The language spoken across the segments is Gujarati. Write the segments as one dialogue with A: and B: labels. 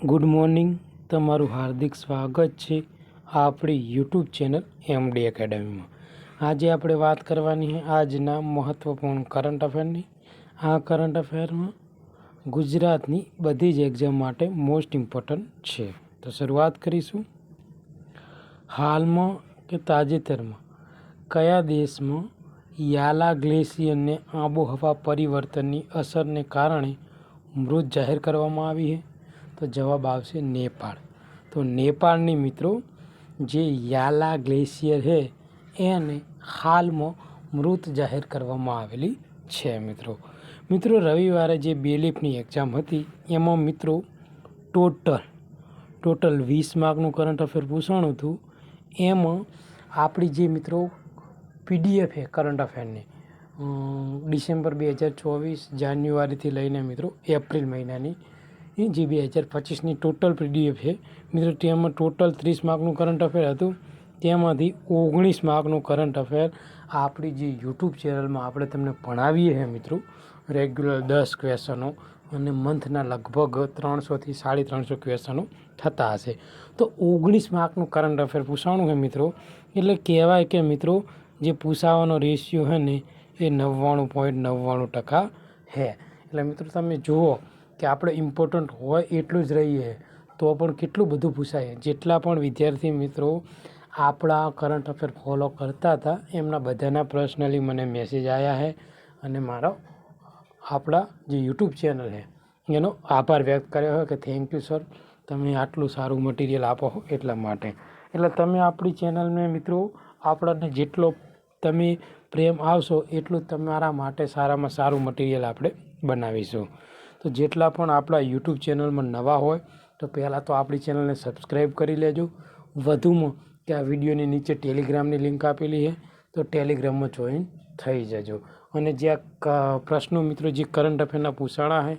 A: ગુડ મોર્નિંગ, તમારું હાર્દિક સ્વાગત છે આપણી યુટ્યુબ ચેનલ એમડી એકેડમીમાં। આજે આપણે વાત કરવાની છે આજના મહત્ત્વપૂર્ણ કરંટ અફેરની। આ કરંટ અફેરમાં ગુજરાતની બધી જ એક્ઝામ માટે મોસ્ટ ઇમ્પોર્ટન્ટ છે। તો શરૂઆત કરીશું। હાલમાં કે તાજેતરમાં કયા દેશમાં યાલા ગ્લેશિયરને આબોહવા પરિવર્તનની અસરને કારણે મૃત જાહેર કરવામાં આવી છે? તો જવાબ આવશે નેપાળ। તો નેપાળની મિત્રો જે યાલા ગ્લેશિયર છે એને હાલમાં મૃત જાહેર કરવામાં આવેલી છે। મિત્રો રવિવારે જે બેલીફની એક્ઝામ હતી એમાં મિત્રો ટોટલ 20 માર્કનું કરંટ અફેર પૂછાણું હતું। એમાં આપણી જે મિત્રો પીડીએફ છે કરંટ અફેરની ડિસેમ્બર 2024 જાન્યુઆરીથી લઈને મિત્રો એપ્રિલ મહિનાની જે 2025ની ટોટલ પીડીએફ છે મિત્રો, તેમાં ટોટલ 30 માર્કનું કરંટ અફેર હતું। તેમાંથી 19 માર્કનું કરંટ અફેર આપણી જે યુટ્યુબ ચેનલમાં આપણે તમને ભણાવીએ છીએ મિત્રો, રેગ્યુલર 10 ક્વેશ્ચનો અને મંથના લગભગ 300થી 350 ક્વેશ્ચનો થતા હશે। તો 19 માર્કનું કરંટ અફેર પૂછાણું છે મિત્રો, એટલે કહેવાય કે મિત્રો જે પૂછાવાનો રેશિયો છે ને એ 99.99% છે। એટલે મિત્રો તમે જુઓ કે આપણે ઇમ્પોર્ટન્ટ હોય એટલું જ રહીએ તો પણ કેટલું બધું પૂછાય। જેટલા પણ વિદ્યાર્થી મિત્રો આપણા કરંટ અફેર ફોલો કરતા હતા એમના બધાના પર્સનલી મને મેસેજ આવ્યા છે અને મારો આપણા જે યુટ્યુબ ચેનલ છે એનો આભાર વ્યક્ત કર્યો હોય કે થેન્ક યુ સર, તમે આટલું સારું મટીરિયલ આપો એટલા માટે। એટલે તમે આપણી ચેનલને મિત્રો આપણને જેટલો તમે પ્રેમ આવશો એટલું તમારા માટે સારામાં સારું મટીરિયલ આપણે બનાવીશું। તો જેટલા પણ આપણા યુટ્યુબ ચેનલમાં નવા હોય તો પહેલાં તો આપણી ચેનલને સબસ્ક્રાઈબ કરી લેજો। વધુમાં કે આ વિડીયોની નીચે ટેલિગ્રામની લિંક આપેલી છે તો ટેલિગ્રામમાં જોઈન થઈ જજો। અને જે આ પ્રશ્નો મિત્રો જે કરંટ અફેરના પૂછાણા છે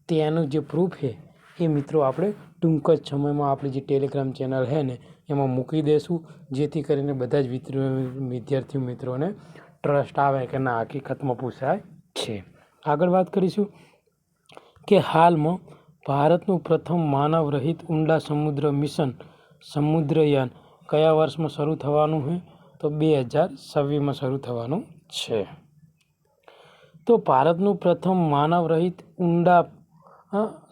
A: તેનું જે પ્રૂફ છે એ મિત્રો આપણે ટૂંક જ સમયમાં આપણી જે ટેલિગ્રામ ચેનલ છે ને એમાં મૂકી દઈશું, જેથી કરીને બધા જ વિદ્યાર્થી મિત્રોને ટ્રસ્ટ આવે કે ના હકીકતમાં પૂછાય છે। આગળ વાત કરીશું કે હાલમાં ભારતનું પ્રથમ માનવ રહિત ઊંડા સમુદ્ર મિશન સમુદ્રયાન કયા વર્ષમાં શરૂ થવાનું છે? તો 2026માં શરૂ થવાનું છે। તો ભારતનું પ્રથમ માનવ રહિત ઊંડા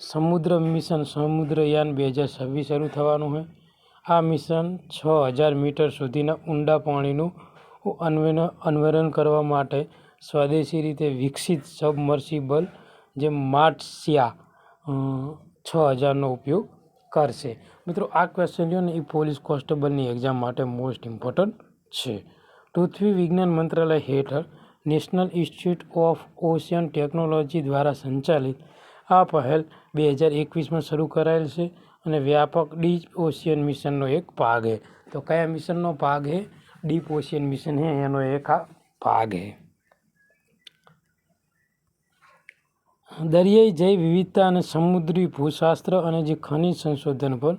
A: સમુદ્ર મિશન સમુદ્રયાન 2026 શરૂ થવાનું છે। આ મિશન 6000 મીટર સુધીના ઊંડા પાણીનું અન્વેષણ કરવા માટે સ્વદેશી રીતે વિકસિત સબમર્સિબલ જે માર્સિયા 6000નો ઉપયોગ કરશે। મિત્રો આ ક્વેશ્ચન છે ને એ પોલીસ કોન્સ્ટેબલની એક્ઝામ માટે મોસ્ટ ઇમ્પોર્ટન્ટ છે। પૃથ્વી વિજ્ઞાન મંત્રાલય હેઠળ national institute of ocean technology દ્વારા સંચાલિત આ પહેલ 2021માં શરૂ કરાયેલ છે અને વ્યાપક ડીપ ઓશિયન મિશનનો એક ભાગ છે। તો કયા મિશનનો ભાગ છે? ડીપ ઓશિયન મિશન છે એનો એક આ ભાગ છે। દરિયાઈ જૈવ વિવિધતા અને સમુદ્રી ભૂશાસ્ત્ર અને જે ખનિજ સંશોધન પર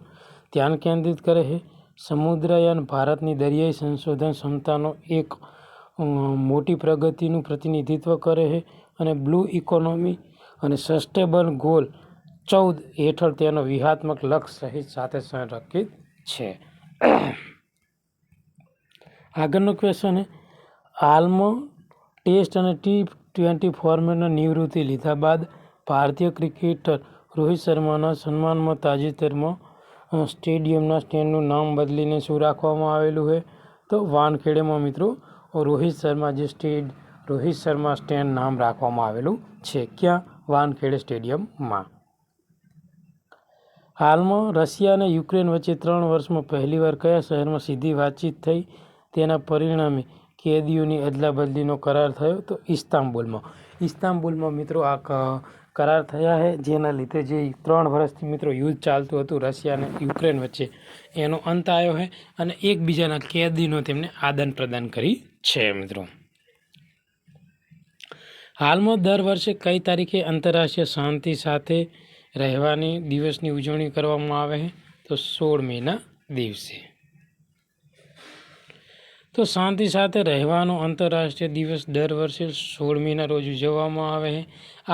A: ધ્યાન કેન્દ્રિત કરે છે। સમુદ્રયાન ભારતની દરિયાઈ સંશોધન ક્ષમતાનો એક મોટી પ્રગતિનું પ્રતિનિધિત્વ કરે છે અને બ્લુ ઇકોનોમી અને સસ્ટેનેબલ ગોલ 14 હેઠળ તેનો વ્યૂહાત્મક લક્ષ્ય સહિત સાથે સંરેખિત છે। આગળનો ક્વેશ્ચન છે હાલમાં ટેસ્ટ અને T20 ફોર્મેટના નિવૃત્તિ લીધા બાદ ભારતીય ક્રિકેટર રોહિત શર્માના સન્માનમાં તાજેતરમાં સ્ટેડિયમના સ્ટેન્ડનું નામ બદલીને શું રાખવામાં આવેલું છે? તો વાનખેડેમાં મિત્રો રોહિત શર્મા સ્ટેન્ડ નામ રાખવામાં આવેલું છે। ક્યાં? વાનખેડે સ્ટેડિયમમાં। હાલમાં રશિયા અને યુક્રેન વચ્ચે 3 વર્ષમાં પહેલીવાર કયા શહેરમાં સીધી વાતચીત થઈ? તેના પરિણામે કેદીઓની અદલાબદલીનો કરાર થયો? તો ઇસ્તાંબુલમાં મિત્રો આ કરાર થયા છે, જેના લીધે જે 3 વર્ષથી મિત્રો યુદ્ધ ચાલતું હતું રશિયા અને યુક્રેન વચ્ચે એનો અંત આવ્યો છે અને એકબીજાના કેદીનો તેમને આદાન પ્રદાન કરી છે। મિત્રો હાલમાં દર વર્ષે કઈ તારીખે આંતરરાષ્ટ્રીય શાંતિ સાથે રહેવાની દિવસની ઉજવણી કરવામાં આવે છે? તો 16 મેના દિવસે। તો શાંતિ સાથે રહેવાનો આંતરરાષ્ટ્રીય દિવસ દર વર્ષે 16મીના રોજ ઉજવવામાં આવે છે.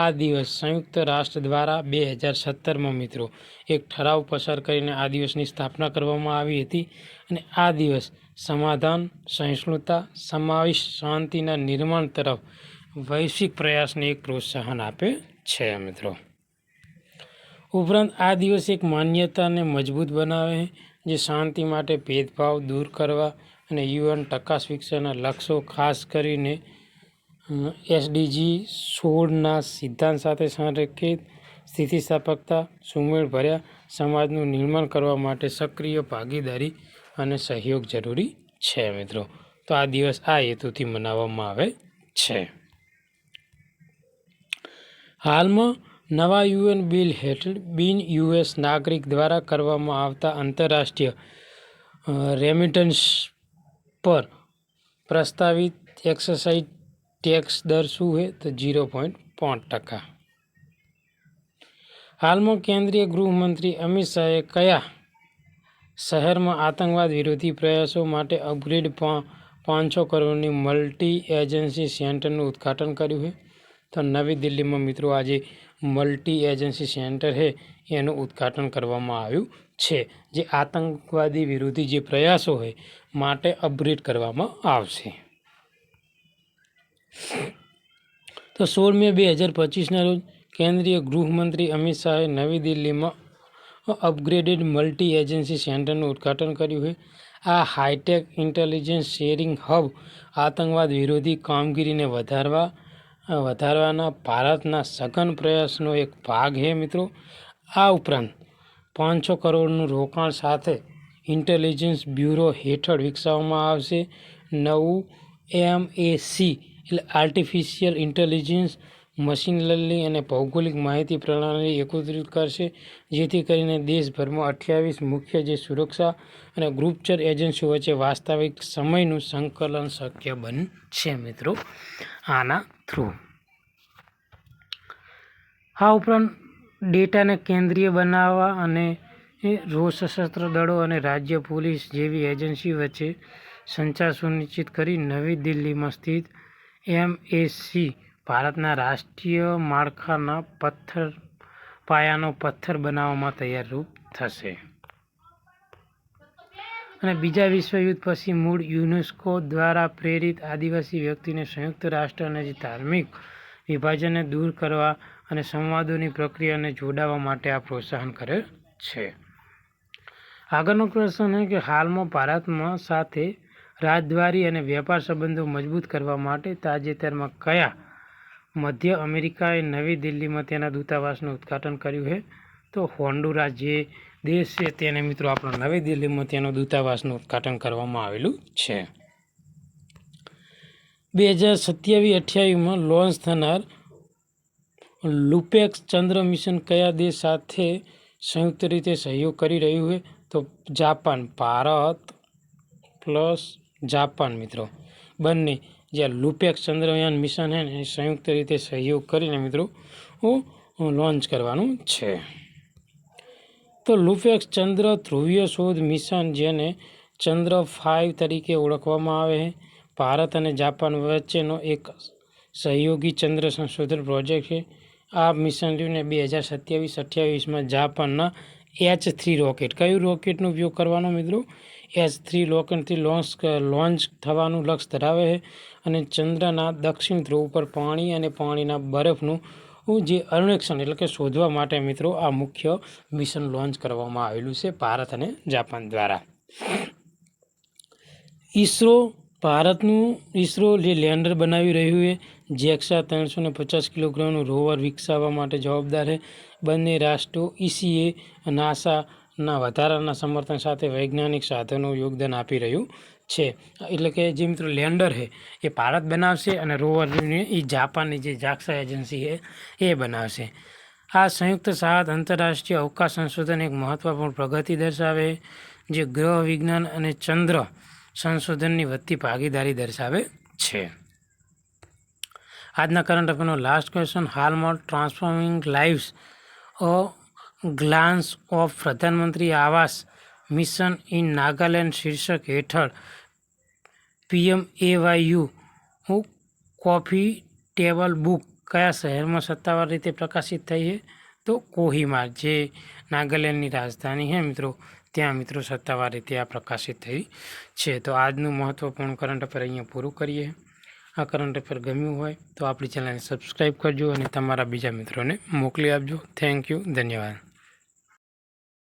A: આ દિવસ સંયુક્ત રાષ્ટ્ર દ્વારા 2017માં મિત્રો એક ઠરાવ પસાર કરીને આ દિવસની સ્થાપના કરવામાં આવી હતી. અને આ દિવસ સમાધાન, સહિષ્ણુતા, સમાવેશ, શાંતિના નિર્માણ તરફ વૈશ્વિક પ્રયાસને એક પ્રોત્સાહન આપે છે મિત્રો. ઉપરાંત આ દિવસ એક માન્યતાને મજબૂત બનાવે છે, જે શાંતિ માટે ભેદભાવ દૂર કરવા અને યુએન ટકાસ વિકસનના લક્ષ્યો, ખાસ કરીને SDG 16ના સિદ્ધાંત સાથે સંરેખિત સ્થિતિસ્થાપકતા, સુમેળભર્યા સમાજનું નિર્માણ કરવા માટે સક્રિય ભાગીદારી અને સહયોગ જરૂરી છે મિત્રો. તો આ દિવસ આ હેતુથી મનાવવામાં આવે છે. હાલમાં નવા યુએન બિલ હેઠળ બિન US નાગરિક દ્વારા કરવામાં આવતા આંતરરાષ્ટ્રીય રેમિટન્સ પર પ્રસ્તાવિત એક્સાઇઝ ટેક્સ દર શું છે? તો 0.5%. હાલમાં કેન્દ્રીય ગૃહમંત્રી અમિત શાહે કયા શહેરમાં આતંકવાદ વિરોધી પ્રયાસો માટે અપગ્રેડ 500 કરોડની મલ્ટી એજન્સી સેન્ટરનું ઉદ્ઘાટન કર્યું છે? તો નવી દિલ્હીમાં મિત્રો આજે મલ્ટી એજન્સી સેન્ટર છે એનું ઉદ્ઘાટન કરવામાં આવ્યું છે, જે આતંકવાદી વિરોધી જે પ્રયાસો હોય માટે અપગ્રેડ કરવામાં આવશે. તો 16 મે 2025ના રોજ કેન્દ્રીય ગૃહમંત્રી અમિત શાહે નવી દિલ્હીમાં અપગ્રેડેડ મલ્ટી એજન્સી સેન્ટરનું ઉદ્ઘાટન કર્યું છે. આ હાઈટેક ઇન્ટેલિજન્સ શેરિંગ હબ આતંકવાદ વિરોધી કામગીરીને વધારવાના ભારતના સઘન પ્રયાસનો એક ભાગ છે મિત્રો. આ ઉપરાંત 500 કરોડનું રોકાણ સાથે ઇન્ટેલિજન્સ બ્યુરો હેઠળ વિકસાવવામાં આવશે નવું MAC એટલે આર્ટિફિશિયલ ઇન્ટેલિજન્સ, મશીન લર્નિંગ અને ભૌગોલિક માહિતી પ્રણાલી એકત્રિત કરશે, જેથી કરીને દેશભરમાં 28 મુખ્ય જે સુરક્ષા અને ગુપ્તચર એજન્સીઓ વચ્ચે વાસ્તવિક સમયનું સંકલન શક્ય બનશે મિત્રો આના થ્રુ. આ ઉપરાંત ડેટાને કેન્દ્રીય બનાવવા અને સશસ્ત્ર દળો અને રાજ્ય પોલીસ જેવી એજન્સી વચ્ચે સંચાર સુનિશ્ચિત કરી નવી દિલ્હીમાં સ્થિત MAC ભારતના રાષ્ટ્રીય માળખાના પાયાનો પથ્થર બનાવવામાં તૈયારરૂપ થશે. અને બીજા વિશ્વયુદ્ધ પછી મૂળ યુનેસ્કો દ્વારા પ્રેરિત આદિવાસી વ્યક્તિને સંયુક્ત રાષ્ટ્ર અને ધાર્મિક વિભાજનને દૂર કરવા અને સંવાદોની પ્રક્રિયાને જોડાવા માટે આ પ્રોત્સાહન કરે છે. આગળનો પ્રશ્ન છે કે હાલમાં ભારતમાં સાથે રાજદ્વારી અને વેપાર સંબંધો મજબૂત કરવા માટે તાજેતરમાં કયા મધ્ય અમેરિકાએ નવી દિલ્હીમાં તેના દૂતાવાસનું ઉદ્ઘાટન કર્યું છે? તો હોન્ડુરાસ જે દેશ છે તેને મિત્રો આપણા નવી દિલ્હીમાં તેનો દૂતાવાસનું ઉદ્ઘાટન કરવામાં આવેલું છે. 2027-28માં લોન્ચ થનાર લુપેક્સ ચંદ્ર મિશન કયા દેશ સાથે સંયુક્ત રીતે સહયોગ કરી રહ્યું છે? તો જાપાન. ભારત પ્લસ જાપાન મિત્રો બંને જ્યાં લુપેક્સ ચંદ્રયાન મિશન છે ને સંયુક્ત રીતે સહયોગ કરીને મિત્રો લોન્ચ કરવાનું છે. તો લુપેક્સ ચંદ્ર ધ્રુવીય શોધ મિશન, જેને ચંદ્ર 5 તરીકે ઓળખવામાં આવે છે, ભારત અને જાપાન વચ્ચેનો એક સહયોગી ચંદ્ર સંશોધન પ્રોજેક્ટ છે. આ મિશન 2027-28માં જાપાનના H3 રોકેટ, કયું રોકેટનો ઉપયોગ કરવાનો મિત્રો? H3 રોકેટથી લોન્ચ થવાનું લક્ષ્ય ધરાવે છે અને ચંદ્રના દક્ષિણ ધ્રુવ પર પાણી અને પાણીના બરફનું જે અન્વેષણ એટલે કે શોધવા માટે મિત્રો આ મુખ્ય મિશન લોન્ચ કરવામાં આવેલું છે ભારત અને જાપાન દ્વારા. ભારતનું ઇસરો જે લેન્ડર બનાવી રહ્યું છે, JAXA 350 કિલોગ્રામનું રોવર વિકસાવવા માટે જવાબદાર છે. બંને રાષ્ટ્રો ECA નાસાના વધારાના સમર્થન સાથે વૈજ્ઞાનિક સાધનો યોગદાન આપી રહ્યું છે. એટલે કે જે મિત્રો લેન્ડર છે એ ભારત બનાવશે અને રોવરને એ જાપાનની જે JAXA એજન્સી છે એ બનાવશે. આ સંયુક્ત સાહસ આંતરરાષ્ટ્રીય અવકાશ સંશોધન એક મહત્વપૂર્ણ પ્રગતિ દર્શાવે, જે ગ્રહ વિજ્ઞાન અને ચંદ્ર સંશોધનની વધતી ભાગીદારી દર્શાવે છે. આજના કરંટ અફેરનો લાસ્ટ ક્વેશ્ચન, હાલમાં transforming lives a Glance of પ્રધાનમંત્રી આવાસ મિશન ઇન નાગાલેન્ડ શીર્ષક હેઠળ PMAYU કોફી ટેબલ બુક કયા શહેરમાં સત્તાવાર રીતે પ્રકાશિત થઈ છે? તો કોહિમા, જે નાગાલેન્ડની રાજધાની છે મિત્રો, ત્યાં મિત્રો સત્તાવાર રીતે આ પ્રકાશિત થઈ છે. તો આજનું મહત્ત્વપૂર્ણ કરંટ અફેર અહીંયા પૂરું કરીએ. આ કરંટ અફેર ગમ્યું હોય તો આપણી ચેનલને સબસ્ક્રાઈબ કરજો અને તમારા બીજા મિત્રોને મોકલી આપજો. થેન્ક યુ, ધન્યવાદ.